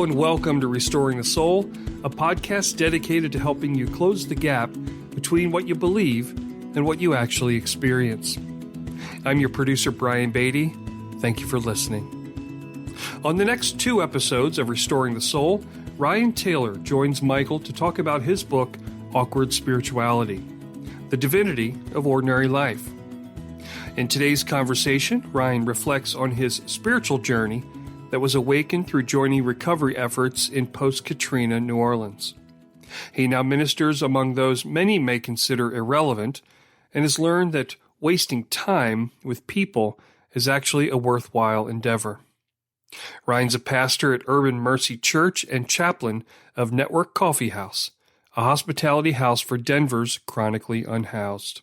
Hello and welcome to Restoring the Soul, a podcast dedicated to helping you close the gap between what you believe and what you actually experience. I'm your producer, Brian Beatty. Thank you for listening. On the next 2 episodes of Restoring the Soul, Ryan Taylor joins Michael to talk about his book, Awkward Spirituality, The Divinity of Ordinary Life. In today's conversation, Ryan reflects on his spiritual journey that was awakened through joining recovery efforts in post-Katrina New Orleans. He now ministers among those many may consider irrelevant and has learned that wasting time with people is actually a worthwhile endeavor. Ryan's a pastor at Urban Mercy Church and chaplain of Network Coffee House, a hospitality house for Denver's chronically unhoused.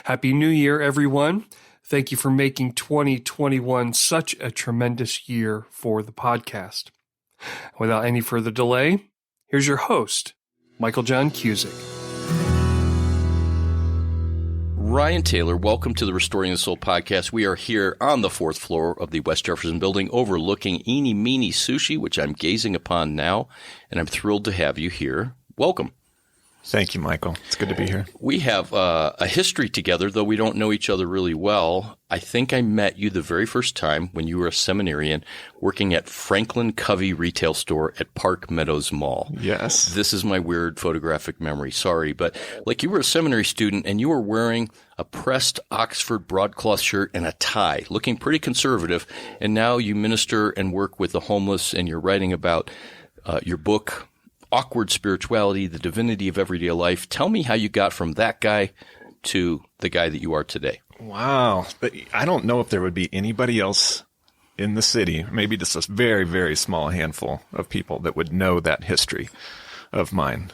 Happy New Year, everyone. Thank you for making 2021 such a tremendous year for the podcast. Without any further delay, here's your host, Michael John Cusick. Ryan Taylor, welcome to the Restoring the Soul podcast. We are here on the 4th floor of the West Jefferson Building overlooking Eeny Meeny Sushi, which I'm gazing upon now, and I'm thrilled to have you here. Welcome. Thank you, Michael. It's good to be here. We have a history together, though we don't know each other really well. I think I met you the very first time when you were a seminarian working at Franklin Covey retail store at Park Meadows Mall. Yes. This is my weird photographic memory. Sorry, but like you were a seminary student and you were wearing a pressed Oxford broadcloth shirt and a tie, looking pretty conservative. And now you minister and work with the homeless, and you're writing about your book, Awkward Spirituality, The Divinity of Everyday Life. Tell me how you got from that guy to the guy that you are today. Wow. But I don't know if there would be anybody else in the city, maybe just a very, very small handful of people that would know that history of mine.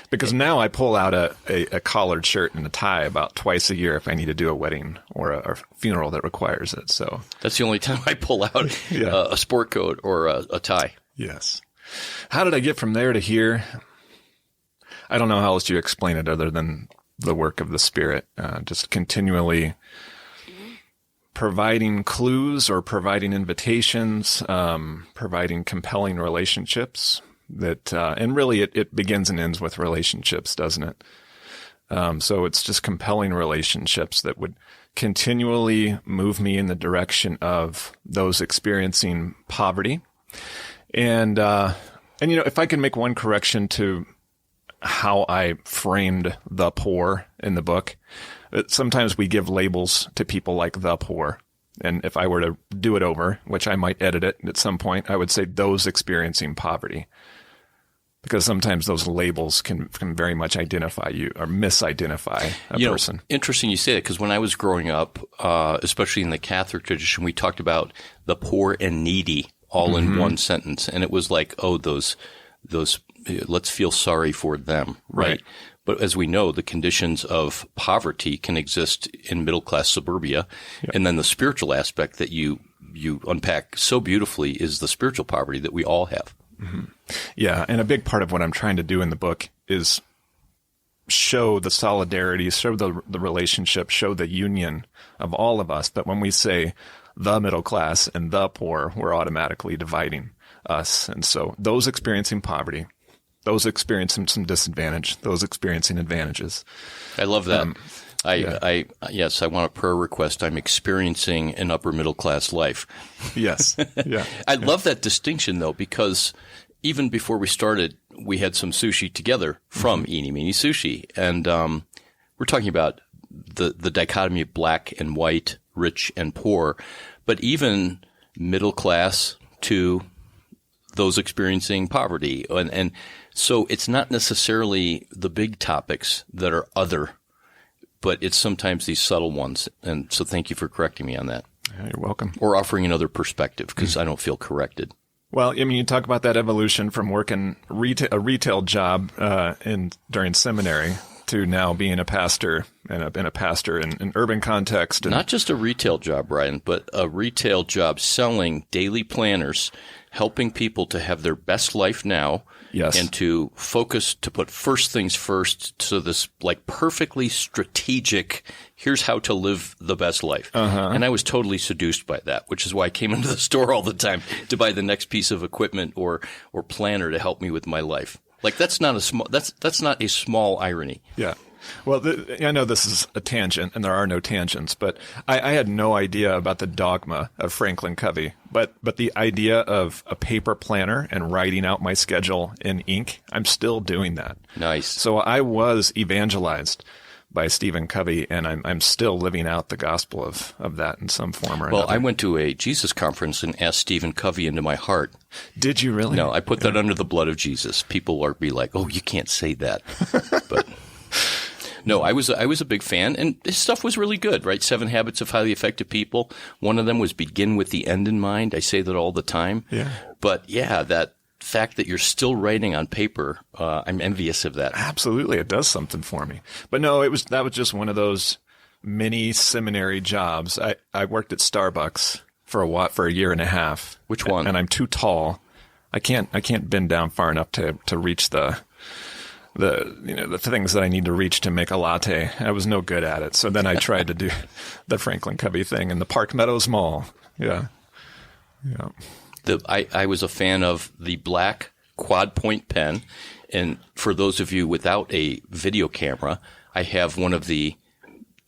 Because now I pull out a collared shirt and a tie about twice a year if I need to do a wedding or a funeral that requires it. So that's the only time I pull out a sport coat or a tie. Yes. How did I get from there to here? I don't know how else you explain it other than the work of the Spirit, just continually providing clues or providing invitations, providing compelling relationships that, and really it begins and ends with relationships, doesn't it? So it's just compelling relationships that would continually move me in the direction of those experiencing poverty. And you know, if I can make one correction to how I framed the poor in the book, sometimes we give labels to people like the poor. And if I were to do it over, which I might edit it at some point, I would say those experiencing poverty. Because sometimes those labels can very much identify you or misidentify a person. Interesting you say that, because when I was growing up, especially in the Catholic tradition, we talked about the poor and needy all in one sentence. And it was like, oh, those, let's feel sorry for them. Right. But as we know, the conditions of poverty can exist in middle-class suburbia. Yep. And then the spiritual aspect that you unpack so beautifully is the spiritual poverty that we all have. Mm-hmm. Yeah. And a big part of what I'm trying to do in the book is show the solidarity, show the relationship, show the union of all of us. But when we say the middle class and the poor, we're automatically dividing us. And so those experiencing poverty, those experiencing some disadvantage, those experiencing advantages. I love that. Yes, I want a prayer request. I'm experiencing an upper middle class life. Yes. Yeah. I love that distinction, though, because even before we started, we had some sushi together from Eeny Meeny Sushi. And we're talking about the dichotomy of black and white, rich and poor, but even middle class to those experiencing poverty. And so it's not necessarily the big topics that are other, but it's sometimes these subtle ones. And so thank you for correcting me on that. Yeah, you're welcome. Or offering another perspective, because I don't feel corrected. Well, I mean, you talk about that evolution from working a retail job during seminary to now being a pastor and a pastor in urban context. And not just a retail job, Brian, but a retail job selling daily planners, helping people to have their best life now Yes. And to focus, to put first things first, so this like perfectly strategic, here's how to live the best life. And I was totally seduced by that, which is why I came into the store all the time to buy the next piece of equipment or planner to help me with my life. Like that's not a small irony. Yeah. Well, I know this is a tangent, and there are no tangents, but I had no idea about the dogma of Franklin Covey. But the idea of a paper planner and writing out my schedule in ink, I'm still doing that. Nice. So I was evangelized by Stephen Covey, and I'm still living out the gospel of that in some form or another. Well, I went to a Jesus conference and asked Stephen Covey into my heart. Did you really? No, I put that under the blood of Jesus. People are be like, "Oh, you can't say that," but. No, I was a big fan, and his stuff was really good, right? 7 Habits of Highly Effective People. One of them was begin with the end in mind. I say that all the time. Yeah. But yeah, that fact that you're still writing on paper, I'm envious of that. Absolutely. It does something for me. But no, that was just one of those mini seminary jobs. I worked at Starbucks for a year and a half. Which one? And I'm too tall. I can't bend down far enough to reach the things that I need to reach to make a latte. I was no good at it. So then I tried to do the Franklin Covey thing in the Park Meadows Mall. Yeah. Yeah. I was a fan of the black quad point pen. And for those of you without a video camera, I have one of the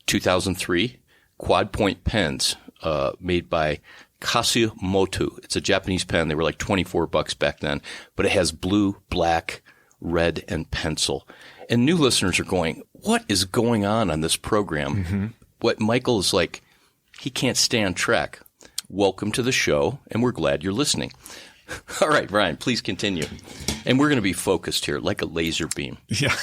2003 quad point pens, made by Kasimoto. It's a Japanese pen. They were like $24 back then, but it has blue, black, red, and pencil. And new listeners are going, what is going on this program? Mm-hmm. What Michael is like, he can't stay on track. Welcome to the show, and we're glad you're listening. All right, Brian, please continue. And we're going to be focused here like a laser beam. Yeah.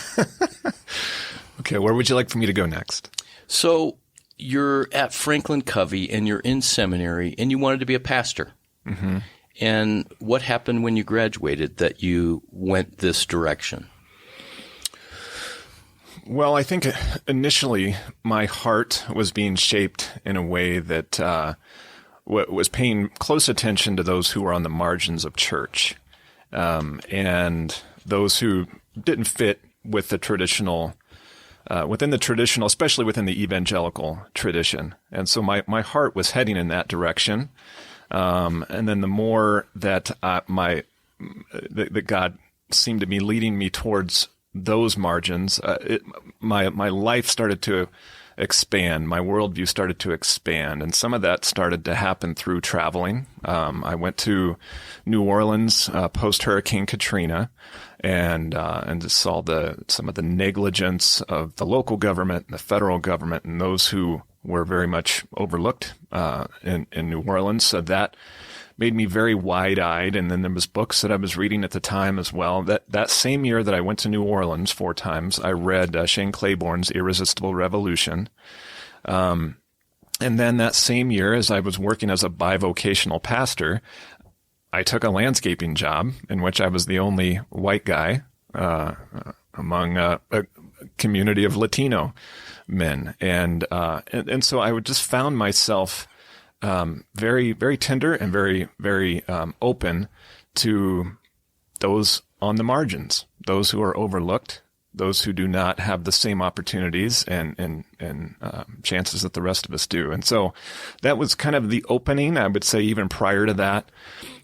Okay, where would you like for me to go next? So you're at Franklin Covey, and you're in seminary, and you wanted to be a pastor. Mm-hmm. And what happened when you graduated that you went this direction? Well, I think initially my heart was being shaped in a way that was paying close attention to those who were on the margins of church, and those who didn't fit with the traditional, especially within the evangelical tradition. And so my heart was heading in that direction. And then the more that that God seemed to be leading me towards those margins, my life started to expand. My worldview started to expand, and some of that started to happen through traveling. I went to New Orleans post Hurricane Katrina, and just saw some of the negligence of the local government and the federal government, and those who were very much overlooked in New Orleans. So that made me very wide-eyed. And then there was books that I was reading at the time as well. That same year that I went to New Orleans 4 times, I read Shane Claiborne's Irresistible Revolution. And then that same year, as I was working as a bivocational pastor, I took a landscaping job in which I was the only white guy among a community of Latino men. And so I would just found myself very, very tender and very, very open to those on the margins, those who are overlooked, those who do not have the same opportunities and chances that the rest of us do. And so that was kind of the opening. I would say even prior to that,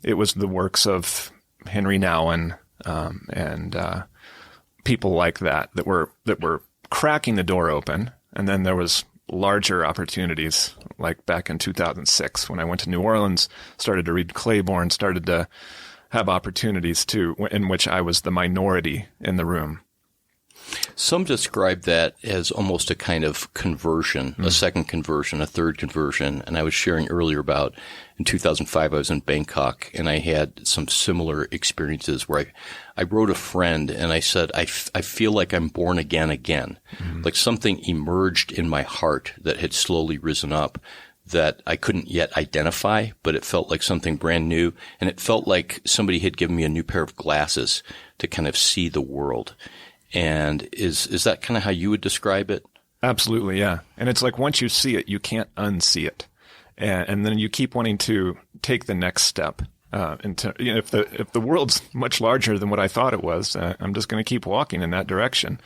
it was the works of Henry Nouwen and people like that were cracking the door open. And then there was larger opportunities, like back in 2006 when I went to New Orleans, started to read Claiborne, started to have opportunities in which I was the minority in the room. Some describe that as almost a kind of conversion, a second conversion, a third conversion. And I was sharing earlier about in 2005, I was in Bangkok and I had some similar experiences where I wrote a friend and I said, I feel like I'm born again. Like something emerged in my heart that had slowly risen up that I couldn't yet identify, but it felt like something brand new. And it felt like somebody had given me a new pair of glasses to kind of see the world. And is that kind of how you would describe it? Absolutely, yeah. And it's like once you see it, you can't unsee it. And then you keep wanting to take the next step. If the world's much larger than what I thought it was, I'm just going to keep walking in that direction.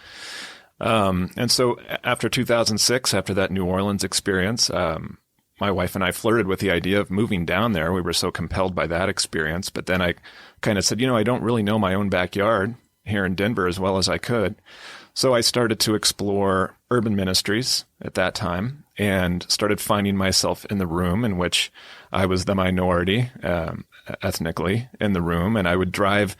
And so after 2006, after that New Orleans experience, my wife and I flirted with the idea of moving down there. We were so compelled by that experience. But then I kind of said, I don't really know my own backyard here in Denver as well as I could. So I started to explore urban ministries at that time and started finding myself in the room in which I was the minority, ethnically in the room. And I would drive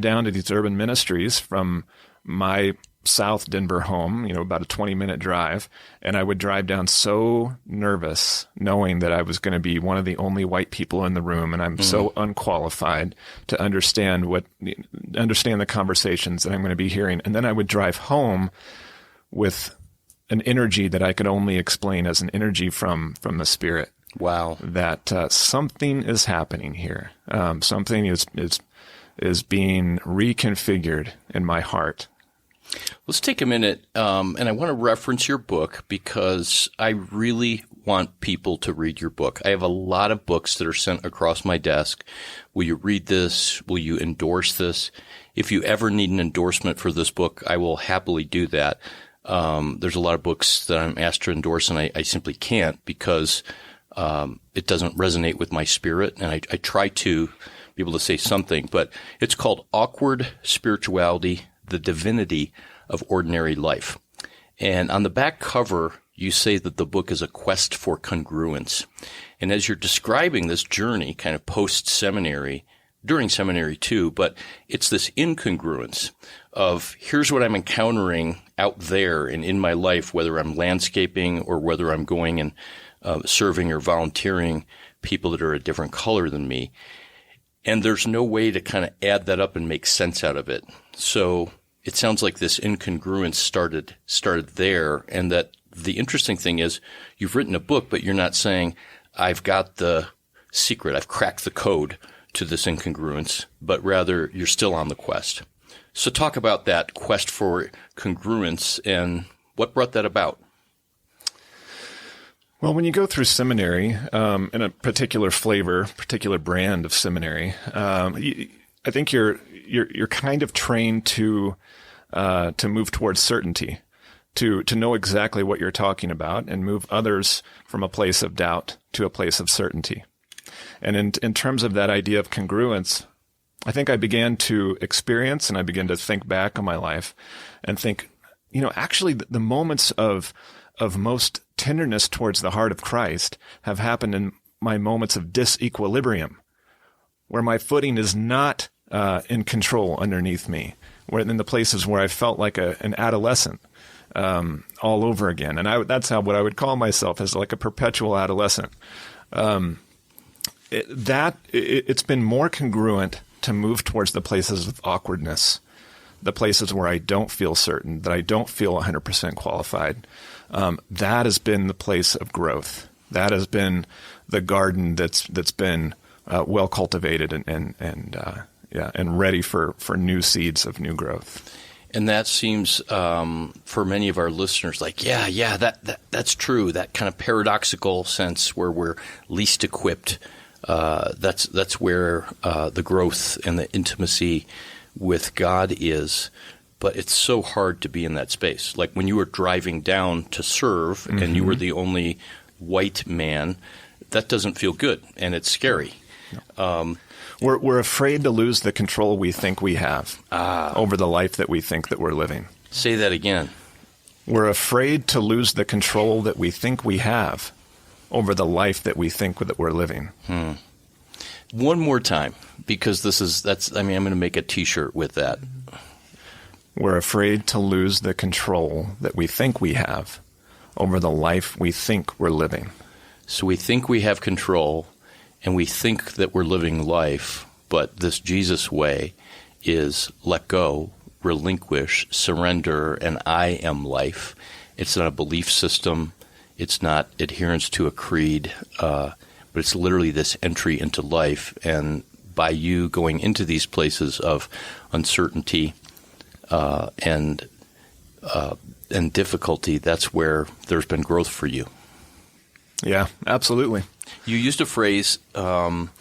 down to these urban ministries from my South Denver home, about a 20-minute drive. And I would drive down so nervous, knowing that I was going to be one of the only white people in the room. And I'm so unqualified to understand the conversations that I'm going to be hearing. And then I would drive home with an energy that I could only explain as an energy from the Spirit. Wow. That something is happening here. Something is being reconfigured in my heart. Let's take a minute, and I want to reference your book because I really want people to read your book. I have a lot of books that are sent across my desk. Will you read this? Will you endorse this? If you ever need an endorsement for this book, I will happily do that. There's a lot of books that I'm asked to endorse, and I simply can't because it doesn't resonate with my spirit, and I try to be able to say something. But it's called Awkward Spirituality, the Divinity of Ordinary Life. And on the back cover, you say that the book is a quest for congruence. And as you're describing this journey, kind of post-seminary, during seminary too, but it's this incongruence of here's what I'm encountering out there and in my life, whether I'm landscaping or whether I'm going and serving or volunteering people that are a different color than me. And there's no way to kind of add that up and make sense out of it. So it sounds like this incongruence started there, and that the interesting thing is you've written a book, but you're not saying, I've got the secret, I've cracked the code to this incongruence, but rather you're still on the quest. So talk about that quest for congruence and what brought that about. Well, when you go through seminary, in a particular flavor, particular brand of seminary, I think you're kind of trained to move towards certainty, to know exactly what you're talking about and move others from a place of doubt to a place of certainty. And in terms of that idea of congruence, I think I began to experience and I began to think back on my life and think, actually the moments of most tenderness towards the heart of Christ have happened in my moments of disequilibrium, where my footing is not in control underneath me, where in the places where I felt like an adolescent all over again. And that's what I would call myself, as like a perpetual adolescent. It's been more congruent to move towards the places of awkwardness, the places where I don't feel certain, that I don't feel 100% qualified. That has been the place of growth. That has been the garden that's been well cultivated and ready for new seeds of new growth. And that seems for many of our listeners like, that's true. That kind of paradoxical sense where we're least equipped. That's where the growth and the intimacy with God is. But it's so hard to be in that space. Like when you were driving down to serve and you were the only white man, that doesn't feel good and it's scary. No. We're afraid to lose the control we think we have over the life that we think that we're living. Say that again. We're afraid to lose the control that we think we have over the life that we think that we're living. One more time, because I'm going to make a T-shirt with that. We're afraid to lose the control that we think we have over the life we think we're living. So we think we have control, and we think that we're living life, but this Jesus way is let go, relinquish, surrender, and I am life. It's not a belief system. It's not adherence to a creed, but it's literally this entry into life. And by you going into these places of uncertainty and difficulty, that's where there's been growth for you. Yeah, absolutely. You used a phrase in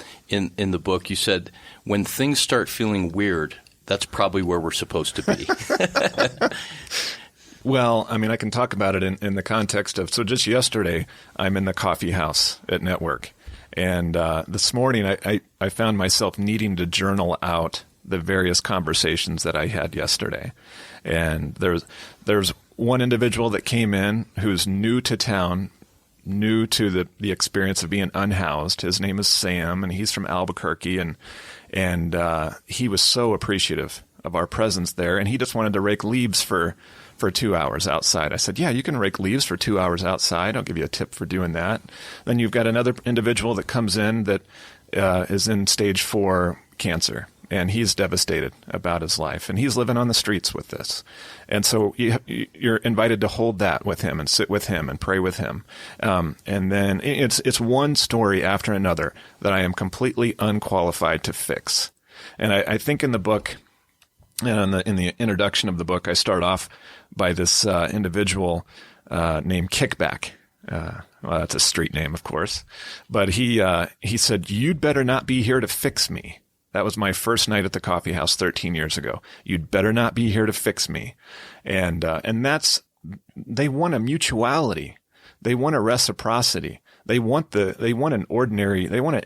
the book. You said, when things start feeling weird, that's probably where we're supposed to be. Well, I mean, I can talk about it in the context of, so just yesterday, I'm in the coffee house at Network. And this morning, I found myself needing to journal out the various conversations that I had yesterday. And there's one individual that came in who's new to town, new to the experience of being unhoused. His name is Sam, and he's from Albuquerque, and he was so appreciative of our presence there, and he just wanted to rake leaves for 2 hours outside. I said, yeah, you can rake leaves for 2 hours outside. I'll give you a tip for doing that. Then you've got another individual that comes in that is in stage 4 cancer, and he's devastated about his life, and he's living on the streets with this. And so you're invited to hold that with him and sit with him and pray with him. And then it's one story after another that I am completely unqualified to fix. And I think in the book, and in the introduction of the book, I start off by this individual named Kickback. Well, that's a street name, of course. But he said, "You'd better not be here to fix me." That was my first night at the coffee house 13 years ago. "You'd better not be here to fix me." And that's, they want a mutuality. They want a reciprocity. They want to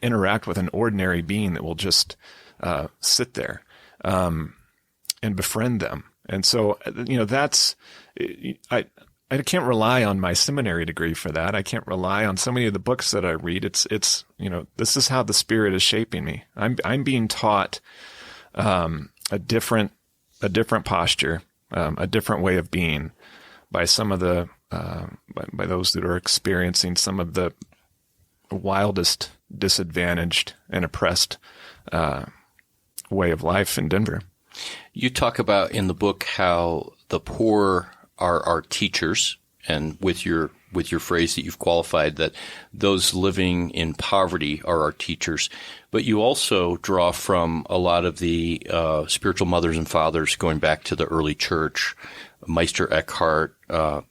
interact with an ordinary being that will just sit there and befriend them. And so, that's, I can't rely on my seminary degree for that. I can't rely on so many of the books that I read. It's this is how the Spirit is shaping me. I'm being taught a different posture, a different way of being by some of the by those that are experiencing some of the wildest, disadvantaged, and oppressed way of life in Denver. You talk about in the book how the poor are our teachers, and with your phrase that you've qualified, that those living in poverty are our teachers. But you also draw from a lot of the spiritual mothers and fathers going back to the early church. Meister Eckhart,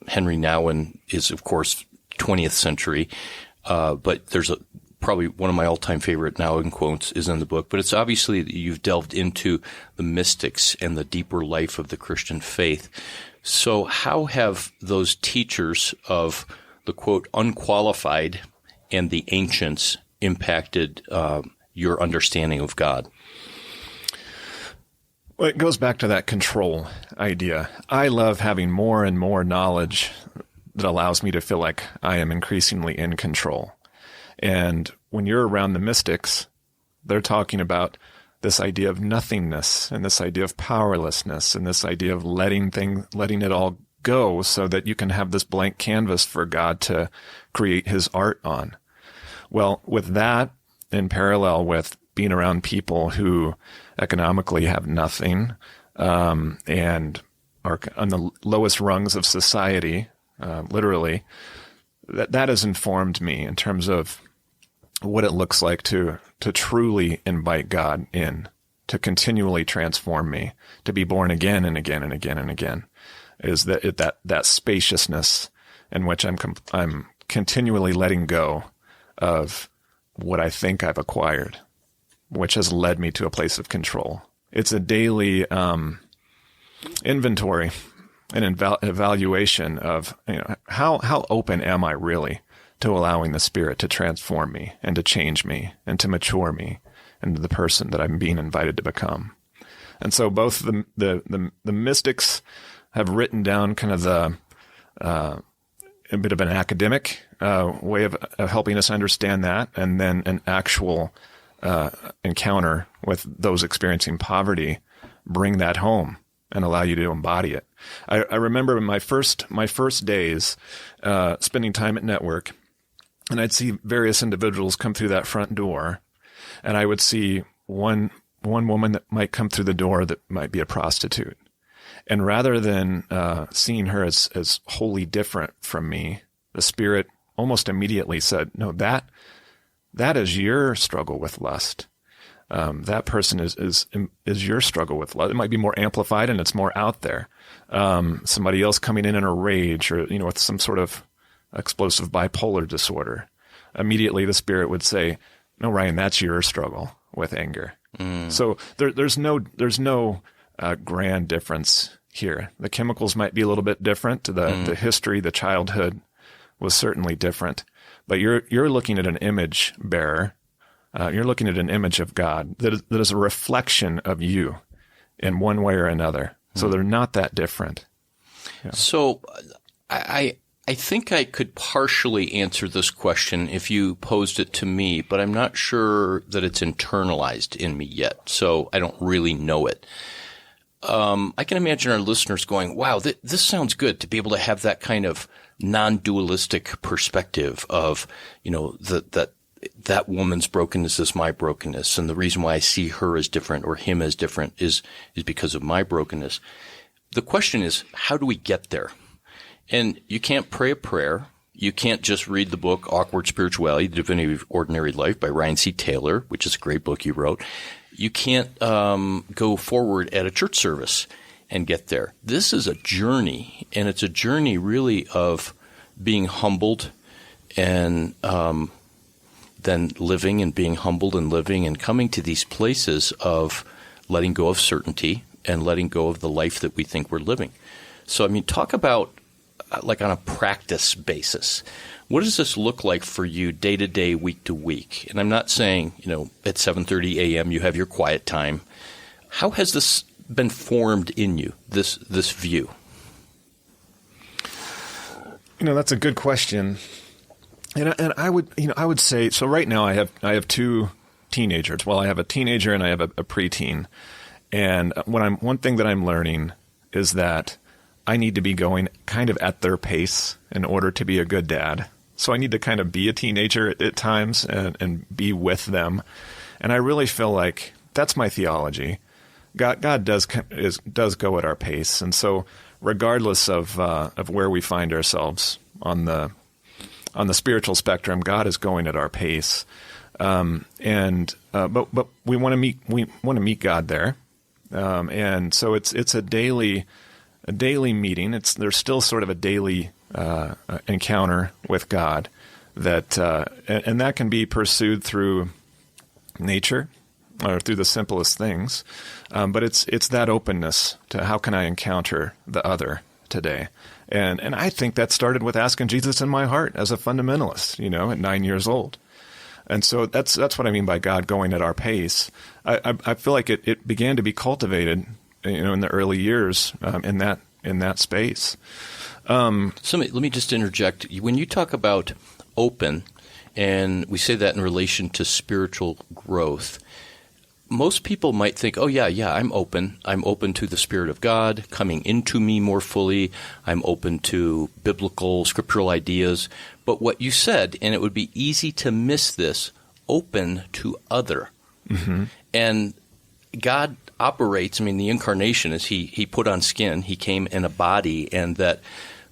Henry Nouwen is, of course, 20th century. But there's probably one of my all-time favorite Nouwen quotes is in the book. But it's obviously that you've delved into the mystics and the deeper life of the Christian faith. So how have those teachers of the, quote, unqualified and the ancients impacted your understanding of God? Well, it goes back to that control idea. I love having more and more knowledge that allows me to feel like I am increasingly in control. And when you're around the mystics, they're talking about this idea of nothingness and this idea of powerlessness and this idea of letting it all go so that you can have this blank canvas for God to create his art on. Well, with that in parallel with being around people who economically have nothing, and are on the lowest rungs of society, literally, that has informed me in terms of what it looks like to truly invite God in, to continually transform me, to be born again and again and again and again, is that spaciousness in which I'm continually letting go of what I think I've acquired, which has led me to a place of control. It's a daily inventory and evaluation of how open am I really to allowing the Spirit to transform me and to change me and to mature me into the person that I'm being invited to become. And so both the mystics have written down kind of a bit of an academic way of helping us understand that, and then an actual encounter with those experiencing poverty bring that home and allow you to embody it. I remember my first days spending time at Network, and I'd see various individuals come through that front door, and I would see one woman that might come through the door that might be a prostitute. And rather than seeing her as wholly different from me, the Spirit almost immediately said, "No, that is your struggle with lust. That person is your struggle with lust. It might be more amplified and it's more out there. Somebody else coming in a rage, or with some sort of explosive bipolar disorder. immediately the Spirit would say, no, Ryan, that's your struggle with anger. So there's no grand difference here. The chemicals might be a little bit different. The history, the childhood was certainly different. But you're looking at an image bearer. You're looking at an image of God that is a reflection of you in one way or another. So they're not that different. Yeah. So I think I could partially answer this question if you posed it to me, but I'm not sure that it's internalized in me yet. So I don't really know it. I can imagine our listeners going, wow, this sounds good to be able to have that kind of non-dualistic perspective of, that woman's brokenness is my brokenness. And the reason why I see her as different or him as different is because of my brokenness. The question is, how do we get there? And you can't pray a prayer. You can't just read the book, Awkward Spirituality, The Divinity of Ordinary Life by Ryan C. Taylor, which is a great book you wrote. You can't go forward at a church service and get there. This is a journey, and it's a journey really of being humbled and then living and being humbled and living and coming to these places of letting go of certainty and letting go of the life that we think we're living. So, talk about like on a practice basis. What does this look like for you day to day, week to week? And I'm not saying, at 7:30 a.m. you have your quiet time. How has this been formed in you, this view? That's a good question. And I would say, so right now I have two teenagers. Well, I have a teenager and I have a preteen. And one thing that I'm learning is that I need to be going kind of at their pace in order to be a good dad. So I need to kind of be a teenager at times and be with them. And I really feel like that's my theology. God does go at our pace. And so regardless of where we find ourselves on the spiritual spectrum, God is going at our pace. But we want to meet God there. And so it's a daily meeting. There's still sort of a daily encounter with God that and that can be pursued through nature or through the simplest things. But it's that openness to how can I encounter the other today. And I think that started with asking Jesus in my heart as a fundamentalist, at 9 years old. And so that's what I mean by God going at our pace. I feel like it began to be cultivated, in the early years in that space. So let me just interject. When you talk about open, and we say that in relation to spiritual growth, most people might think, oh, yeah, I'm open. I'm open to the Spirit of God coming into me more fully. I'm open to biblical, scriptural ideas. But what you said, and it would be easy to miss this, open to other. Mm-hmm. And God operates, the incarnation is he put on skin. He came in a body, and that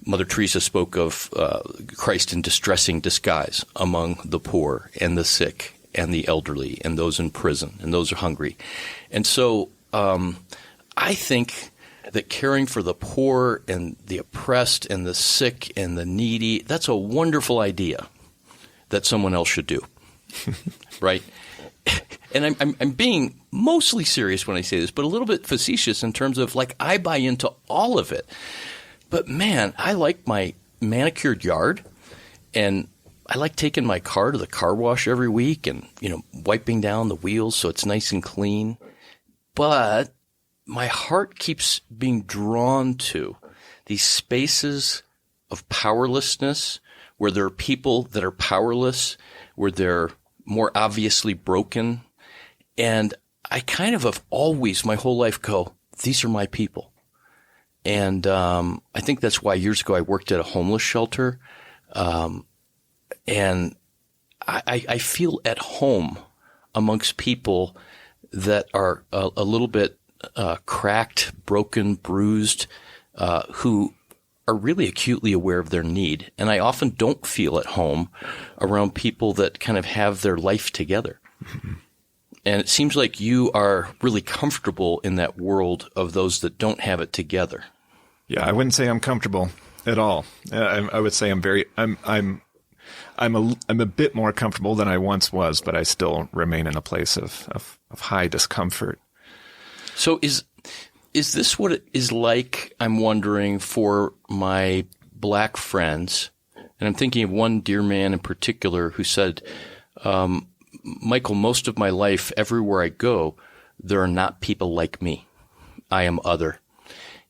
Mother Teresa spoke of Christ in distressing disguise among the poor and the sick and the elderly and those in prison and those who are hungry. And so I think that caring for the poor and the oppressed and the sick and the needy, that's a wonderful idea that someone else should do, right? And I'm being mostly serious when I say this, but a little bit facetious in terms of I buy into all of it. But man, I like my manicured yard, and I like taking my car to the car wash every week and, wiping down the wheels so it's nice and clean. But my heart keeps being drawn to these spaces of powerlessness where there are people that are powerless, where they're more obviously broken. And I kind of have always my whole life go, these are my people. And I think that's why years ago I worked at a homeless shelter. And I feel at home amongst people that are a little bit cracked, broken, bruised, who are really acutely aware of their need. And I often don't feel at home around people that kind of have their life together. Mm-hmm. And it seems like you are really comfortable in that world of those that don't have it together. Yeah, I wouldn't say I'm comfortable at all. I would say I'm I'm a bit more comfortable than I once was, but I still remain in a place of high discomfort. So is this what it is like, I'm wondering, for my black friends? And I'm thinking of one dear man in particular who said, Michael, most of my life, everywhere I go, there are not people like me. I am other.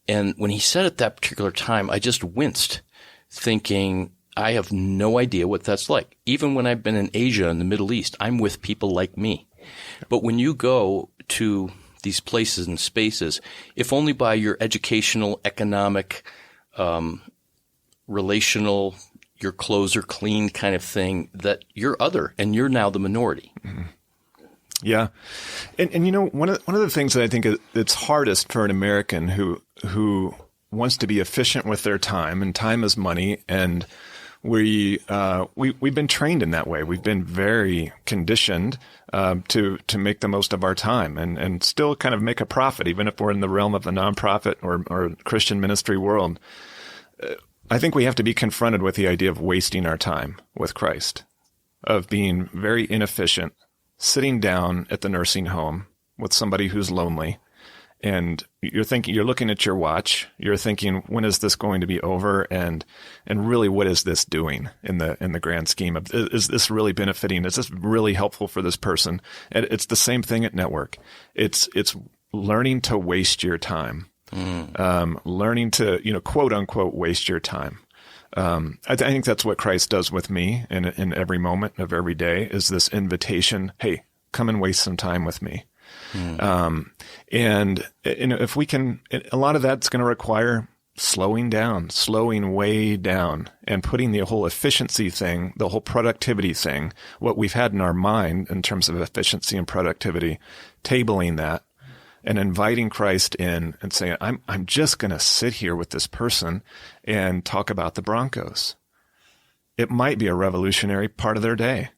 And when he said at that particular time, I just winced, thinking, I have no idea what that's like. Even when I've been in Asia and the Middle East, I'm with people like me. But when you go to these places and spaces, if only by your educational, economic, relational, your clothes are clean kind of thing, that you're other and you're now the minority. Mm-hmm. Yeah. And you know, one of the things that I think it's hardest for an American who wants to be efficient with their time, and time is money, and we've been trained in that way. We've been very conditioned to make the most of our time and still kind of make a profit, even if we're in the realm of the nonprofit or Christian ministry world. I think we have to be confronted with the idea of wasting our time with Christ, of being very inefficient, sitting down at the nursing home with somebody who's lonely, and you're looking at your watch, you're thinking, when is this going to be over? And really, what is this doing in the grand scheme of, is this really benefiting? Is this really helpful for this person? And it's the same thing at Network. It's learning to waste your time, learning to, quote unquote, waste your time. I think that's what Christ does with me in every moment of every day, is this invitation, hey, come and waste some time with me. And if we can, a lot of that's going to require slowing way down, and putting the whole efficiency thing, the whole productivity thing, what we've had in our mind in terms of efficiency and productivity, tabling that and inviting Christ in and saying, I'm just going to sit here with this person and talk about the Broncos. It might be a revolutionary part of their day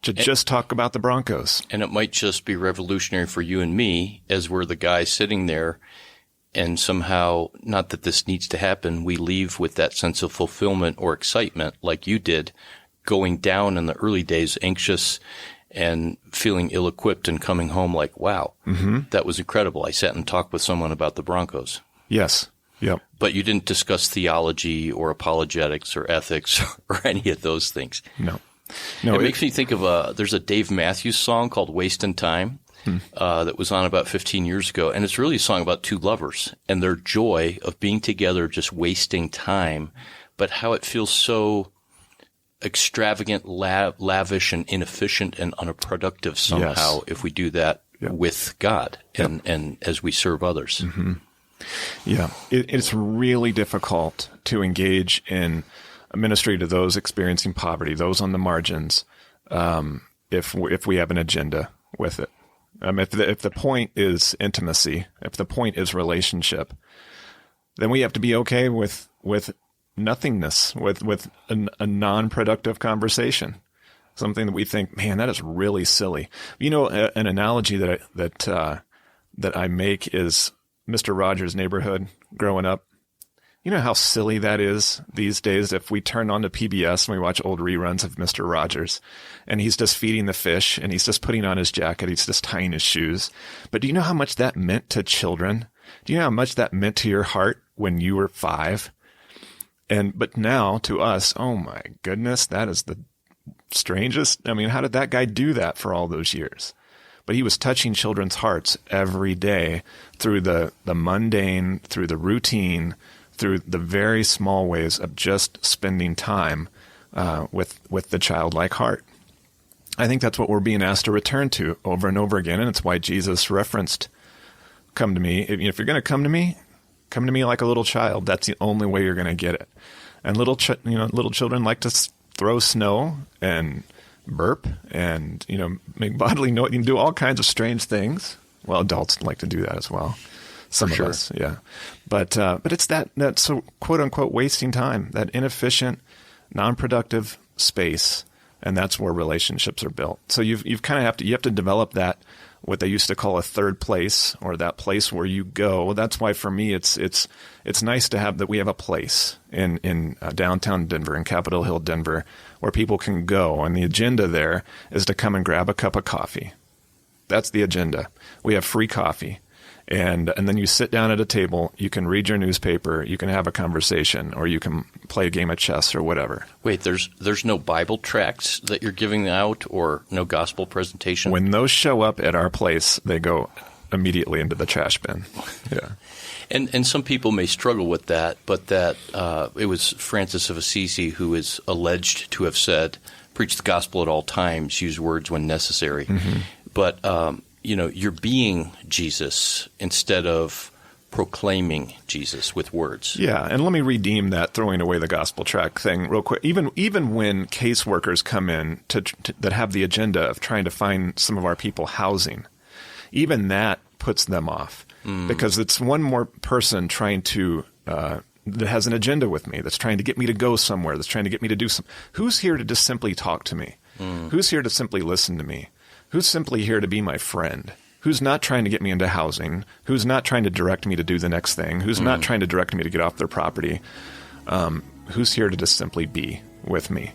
to just talk about the Broncos. And it might just be revolutionary for you and me, as we're the guys sitting there, and somehow, not that this needs to happen, we leave with that sense of fulfillment or excitement like you did, going down in the early days anxious and feeling ill-equipped, and coming home like, wow, that was incredible. I sat and talked with someone about the Broncos. Yes. Yep. But you didn't discuss theology or apologetics or ethics or any of those things. No, it makes me think of there's a Dave Matthews song called Wastin' Time that was on about 15 years ago. And it's really a song about two lovers and their joy of being together, just wasting time, but how it feels so extravagant, lavish, and inefficient and unproductive somehow if we do that with God and as we serve others. Mm-hmm. Yeah, it's really difficult to engage in a ministry to those experiencing poverty, those on the margins, if we have an agenda with it. If the point is intimacy, if the point is relationship, then we have to be okay with nothingness, with a non-productive conversation, something that we think, man, that is really silly. You know, an analogy that I make is Mr. Rogers' Neighborhood growing up. You know how silly that is these days if we turn on to PBS and we watch old reruns of Mr. Rogers and he's just feeding the fish and he's just putting on his jacket, he's just tying his shoes. But do you know how much that meant to children? Do you know how much that meant to your heart when you were 5? But now to us, oh my goodness, that is the strangest. I mean, how did that guy do that for all those years? But he was touching children's hearts every day through the mundane, through the routine, through the very small ways of just spending time with the childlike heart. I think that's what we're being asked to return to over and over again, and it's why Jesus referenced, come to me. If you're going to come to me like a little child. That's the only way you're going to get it. And little children like to throw snow and burp and, make bodily noise. You can do all kinds of strange things. Well, adults like to do that as well. Some of us, yeah. But it's that so quote unquote wasting time, that inefficient, non-productive space, and that's where relationships are built. So you have to develop that what they used to call a third place, or that place where you go. That's why for me it's nice to have that we have a place in downtown Denver, in Capitol Hill, Denver, where people can go. And the agenda there is to come and grab a cup of coffee. That's the agenda. We have free coffee. And then you sit down at a table, you can read your newspaper, you can have a conversation, or you can play a game of chess or whatever. Wait, there's no Bible tracts that you're giving out, or no gospel presentation? When those show up at our place, they go immediately into the trash bin. Yeah. And some people may struggle with that, but that it was Francis of Assisi who is alleged to have said, preach the gospel at all times, use words when necessary. Mm-hmm. But you're being Jesus instead of proclaiming Jesus with words. Yeah, and let me redeem that throwing away the gospel tract thing real quick. Even when caseworkers come in that have the agenda of trying to find some of our people housing, even that puts them off because it's one more person trying to that has an agenda with me, that's trying to get me to go somewhere, that's trying to get me to do something. Who's here to just simply talk to me? Who's here to simply listen to me? Who's simply here to be my friend? Who's not trying to get me into housing? Who's not trying to direct me to do the next thing? Who's not trying to direct me to get off their property? Who's here to just simply be with me?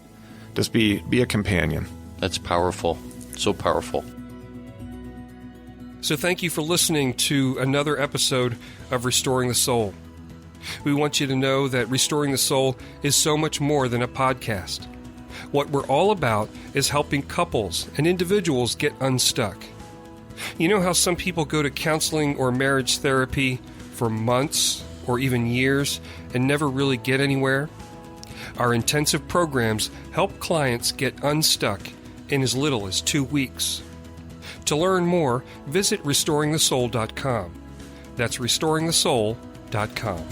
Just be a companion. That's powerful. So powerful. So thank you for listening to another episode of Restoring the Soul. We want you to know that Restoring the Soul is so much more than a podcast. What we're all about is helping couples and individuals get unstuck. You know how some people go to counseling or marriage therapy for months or even years and never really get anywhere? Our intensive programs help clients get unstuck in as little as 2 weeks. To learn more, visit restoringthesoul.com. That's restoringthesoul.com.